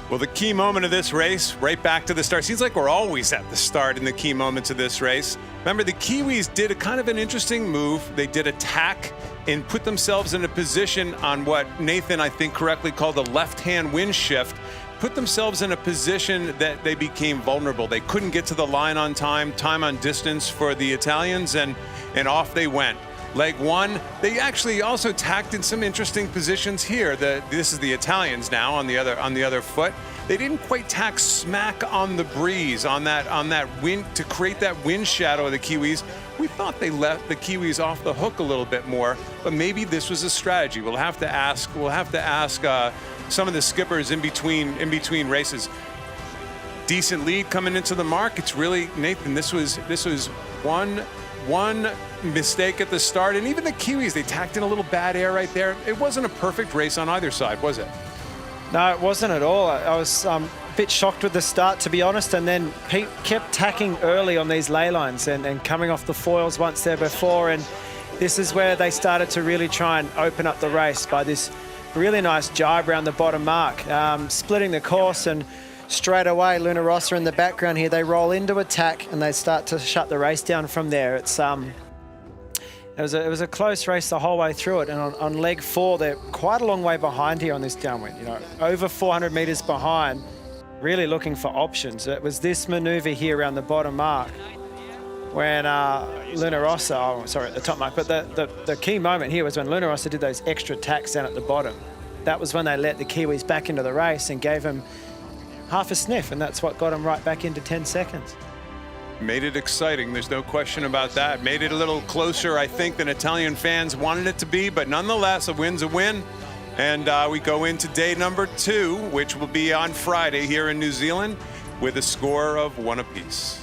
Well, the key moment of this race, right back to the start. Seems like we're always at the start in the key moments of this race. Remember, the Kiwis did a kind of an interesting move. They did attack and put themselves in a position on what Nathan, I think, correctly called a left-hand wind shift. Put themselves in a position that they became vulnerable. They couldn't get to the line on time on distance for the Italians, and off they went. Leg one, they actually also tacked in some interesting positions here. This is the Italians now on the other foot. They didn't quite tack smack on the breeze, on that wind, to create that wind shadow of the Kiwis. We thought they let the Kiwis off the hook a little bit more, but maybe this was a strategy. We'll have to ask some of the skippers in between races. Decent lead coming into the mark. It's really, Nathan, this was one mistake at the start, and even the Kiwis, they tacked in a little bad air right there. It wasn't a perfect race on either side, was it? No, it wasn't at all. I was a bit shocked with the start, to be honest, and then Pete kept tacking early on these ley lines and coming off the foils once there before, and this is where they started to really try and open up the race by this really nice jibe around the bottom mark, splitting the course, and straight away Luna Rossa in the background here, they roll into attack and they start to shut the race down from there. It was a close race the whole way through it, and on leg 4 they're quite a long way behind here on this downwind, over 400 meters behind, really looking for options. It was this maneuver here around the bottom mark when Luna Rossa, at the top mark, but the key moment here was when Luna Rossa did those extra tacks down at the bottom. That was when they let the Kiwis back into the race and gave them half a sniff, and that's what got them right back into 10 seconds. Made it exciting, there's no question about that. Made it a little closer, I think, than Italian fans wanted it to be, but nonetheless, a win's a win. And we go into day number 2, which will be on Friday here in New Zealand, with a score of 1 apiece.